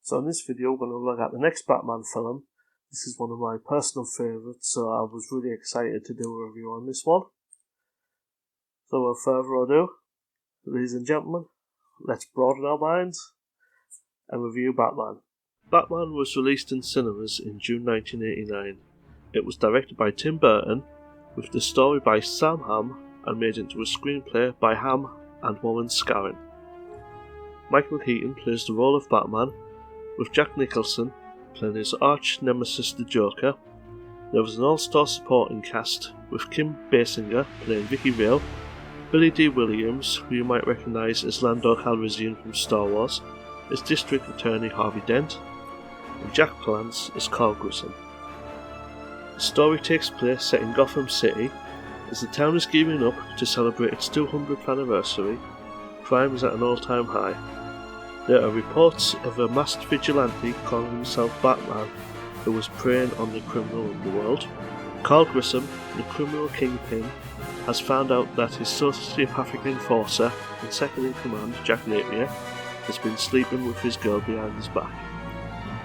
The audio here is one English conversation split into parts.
So in this video we're going to look at the next Batman film. This is one of my personal favourites, so I was really excited to do a review on this one. So without further ado, ladies and gentlemen, let's broaden our minds and review Batman. Batman was released in cinemas in June 1989. It was directed by Tim Burton, with the story by Sam Hamm and made into a screenplay by Hamm and Warren Scarron. Michael Keaton plays the role of Batman, with Jack Nicholson playing his arch nemesis the Joker. There was an all-star supporting cast, with Kim Basinger playing Vicky Vale, Billy D. Williams, who you might recognise as Lando Calrissian from Star Wars, as District Attorney Harvey Dent, and Jack Palance as Carl Grissom. The story takes place set in Gotham City. As the town is gearing up to celebrate its 200th anniversary, crime is at an all-time high. There are reports of a masked vigilante calling himself Batman who was preying on the criminal underworld. Carl Grissom, the criminal kingpin, has found out that his sociopathic enforcer and second-in-command, Jack Napier, has been sleeping with his girl behind his back.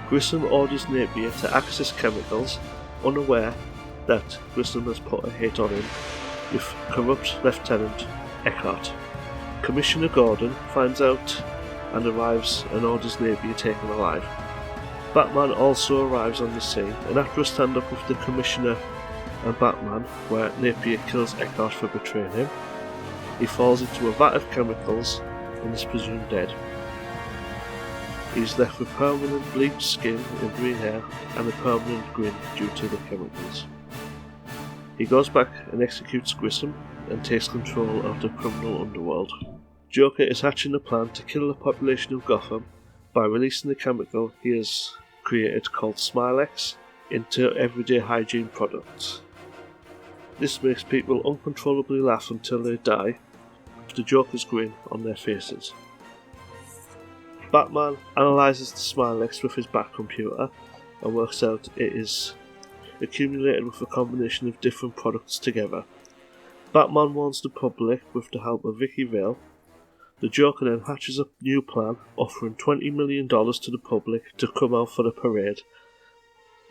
Grissom orders Napier to access chemicals, unaware that Grissom has put a hit on him with corrupt Lieutenant Eckhart. Commissioner Gordon finds out and arrives and orders Napier taken alive. Batman also arrives on the scene, and after a stand-up with the Commissioner and Batman, where Napier kills Eckhart for betraying him, he falls into a vat of chemicals and is presumed dead. He is left with permanent bleached skin and green hair and a permanent grin due to the chemicals. He goes back and executes Grissom and takes control of the criminal underworld. Joker is hatching a plan to kill the population of Gotham by releasing the chemical he has created called Smilex into everyday hygiene products. This makes people uncontrollably laugh until they die, with the Joker's grin on their faces. Batman analyses the Smilex with his Bat computer and works out it is accumulated with a combination of different products together. Batman warns the public with the help of Vicky Vale. The Joker then hatches a new plan, offering $20 million to the public to come out for the parade,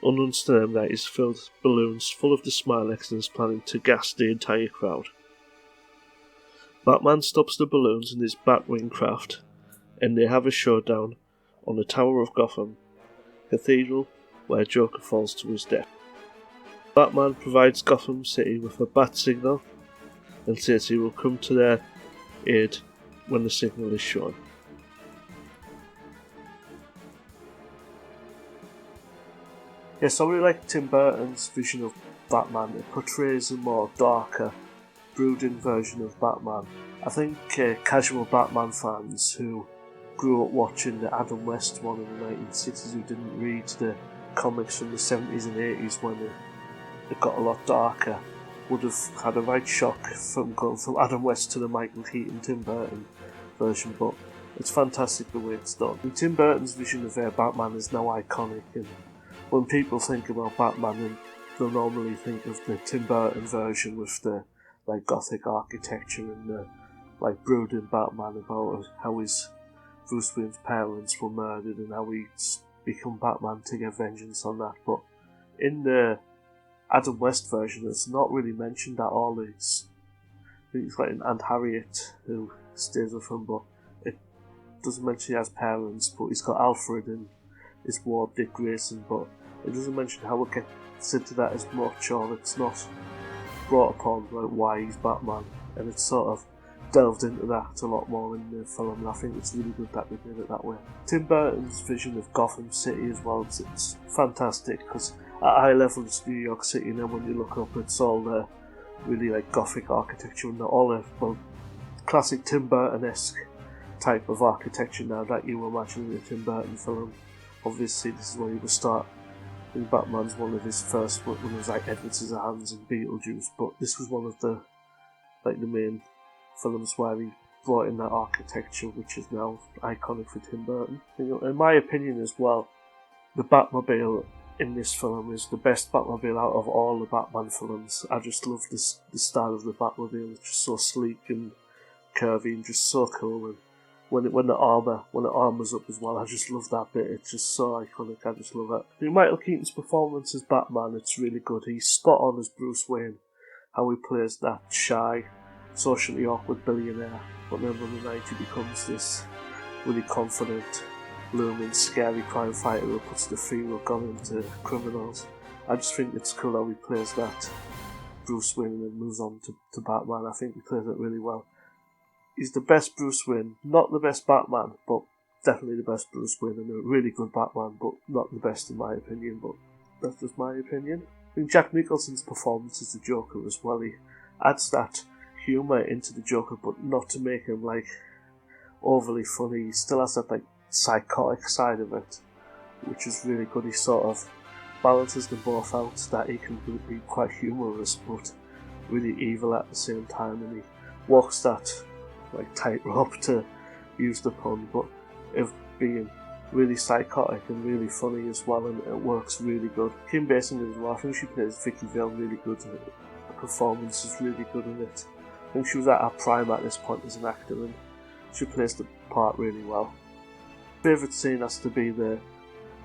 unknowns to them that he's filled balloons full of the Smilex and is planning to gas the entire crowd. Batman stops the balloons in his Batwing craft, and they have a showdown on the Tower of Gotham Cathedral, where Joker falls to his death. Batman provides Gotham City with a bat signal and says he will come to their aid when the signal is shown. Yes, I really like Tim Burton's vision of Batman. It portrays a more darker, brooding version of Batman. I think casual Batman fans who grew up watching the Adam West one in the 1960s, who didn't read the comics from the 70s and 80s when it got a lot darker, would have had a right shock from going from Adam West to the Michael Keaton Tim Burton version, but it's fantastic the way it's done. And Tim Burton's vision of Batman is now iconic, and when people think about Batman, they'll normally think of the Tim Burton version with the gothic architecture and the brooding Batman about how his Bruce Wayne's parents were murdered and how he's become Batman to get vengeance on that. But in the Adam West version, it's not really mentioned at all. I think it's an Aunt Harriet who stays with him, but it doesn't mention he has parents. But he's got Alfred and his ward Dick Grayson, but it doesn't mention how it gets into that as much, or it's not brought upon why he's Batman, and it's sort of delved into that a lot more in the film, and I think it's really good that they did it that way. Tim Burton's vision of Gotham City as well, it's fantastic, because at high level it's New York City, and then when you look up it's all the really gothic architecture and all the classic Tim Burton-esque type of architecture now that you imagine in a Tim Burton film. Obviously this is where he would start. I think Batman's one of his first, when it was Edward Scissorhands and Beetlejuice, but this was one of the main films where he brought in that architecture, which is now iconic for Tim Burton. In my opinion as well, the Batmobile in this film is the best Batmobile out of all the Batman films. I just love the style of the Batmobile. It's just so sleek and curvy and just so cool, and when the armor's up as well. I just love that bit. It's just so iconic. I just love it. I think Michael Keaton's performance as Batman, it's really good. He's spot on as Bruce Wayne. How he plays that shy, socially awkward billionaire, but then on the night he becomes this really confident, looming, scary crime fighter who puts the fear of God into criminals. I just think it's cool how he plays that Bruce Wayne and then moves on to Batman. I think he plays it really well. He's the best Bruce Wayne, not the best Batman, but definitely the best Bruce Wayne, and a really good Batman, but not the best in my opinion, but that's just my opinion. I think Jack Nicholson's performance as the Joker as well, he adds that humour into the Joker, but not to make him like overly funny. He still has that like psychotic side of it, which is really good. He sort of balances them both out, that he can be quite humorous but really evil at the same time, and he walks that like tightrope, to use the pun, but of being really psychotic and really funny as well, and it works really good. Kim Basinger as well, I think she plays Vicky Vale really good. The performance is really good in it. I think she was at her prime at this point as an actor, and she plays the part really well. Favourite scene has to be the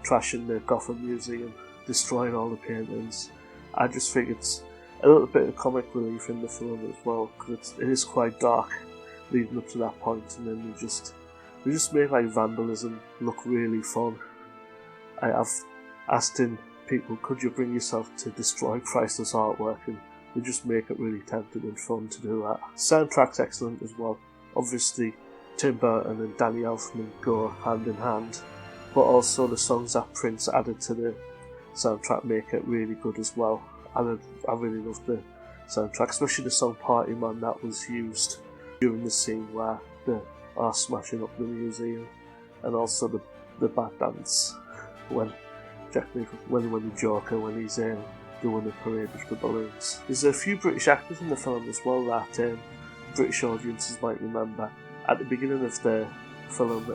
trashing the Gotham Museum, destroying all the paintings. I just think it's a little bit of comic relief in the film as well, because it is quite dark leading up to that point, and then they just make like vandalism look really fun. I've asked people, could you bring yourself to destroy priceless artwork, and they just make it really tempting and fun to do that. Soundtrack's excellent as well. Obviously Tim Burton and Danny Elfman go hand in hand, but also the songs that Prince added to the soundtrack make it really good as well. And I really love the soundtrack, especially the song Party Man that was used during the scene where they are smashing up the museum, and also the Bat Dance when the Joker, when he's doing the parade with the balloons. There's a few British actors in the film as well that British audiences might remember. At the beginning of the film,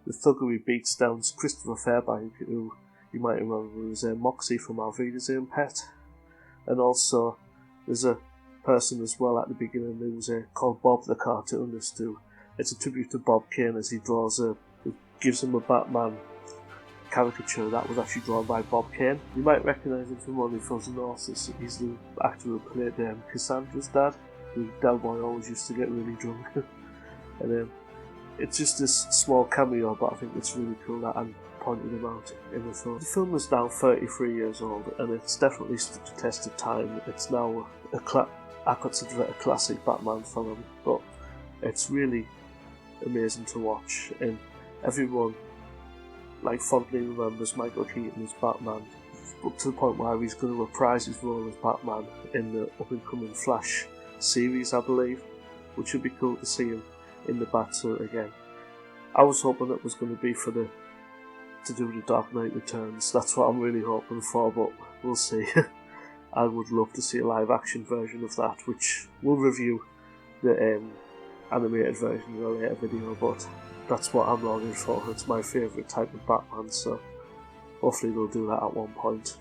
the thuggery beats down Christopher Fairbank, who you might remember was Moxie from Alvida's Pet, and also there's a person as well at the beginning who was called Bob the cartoonist, who it's a tribute to Bob Kane, as he gives him a Batman caricature that was actually drawn by Bob Kane. You might recognise him from Only Fools and Horses. He's the actor who played Cassandra's dad, who Del Boy always used to get really drunk. And it's just this small cameo, but I think it's really cool that I'm pointing him out in the film. The film is now 33 years old, and it's definitely stood the test of time. It's now I consider it a classic Batman film, but it's really amazing to watch, and everyone like fondly remembers Michael Keaton as Batman, up to the point where he's going to reprise his role as Batman in the up-and-coming Flash series, I believe, which would be cool to see him in the Batsuit again. I was hoping it was going to be to do the Dark Knight Returns. That's what I'm really hoping for, but we'll see. I would love to see a live-action version of that, which we'll review the animated version in a later video, but that's what I'm longing for. It's my favourite type of Batman, so hopefully they'll do that at one point.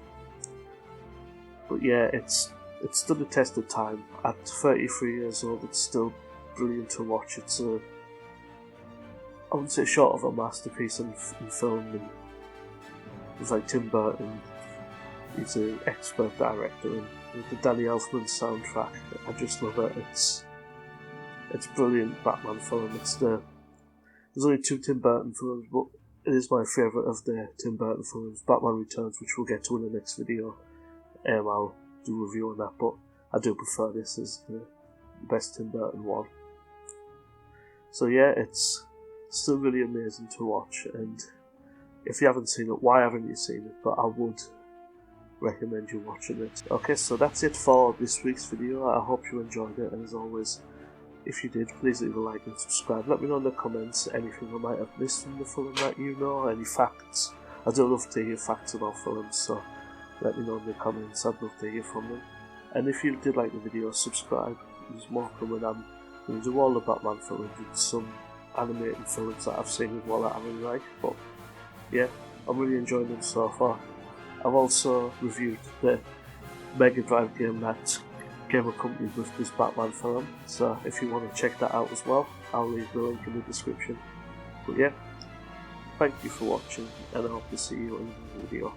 But yeah, it's stood the test of time. At 33 years old, it's still brilliant to watch. It's I wouldn't say short of a masterpiece in film, and it's like Tim Burton, he's an expert director, and with the Danny Elfman soundtrack, I just love it. It's brilliant Batman film. There's only 2 Tim Burton films, but it is my favourite of the Tim Burton films. Batman Returns, which we'll get to in the next video. I'll do a review on that, but I do prefer this as the best Tim Burton one. So yeah, it's still really amazing to watch, and if you haven't seen it, why haven't you seen it? But I would recommend you watching it. Okay, so that's it for this week's video. I hope you enjoyed it, and as always, if you did, please leave a like and subscribe. Let me know in the comments anything I might have missed from the film that you know, any facts. I do love to hear facts about films, so let me know in the comments. I'd love to hear from them. And if you did like the video, subscribe. There's more coming. I'm going to do all the Batman films and some animated films that I've seen as well that I really like. But yeah, I'm really enjoying them so far. I've also reviewed the Mega Drive game that came accompanied with this Batman film, so if you want to check that out as well, I'll leave the link in the description. But yeah, thank you for watching, and I hope to see you in another video.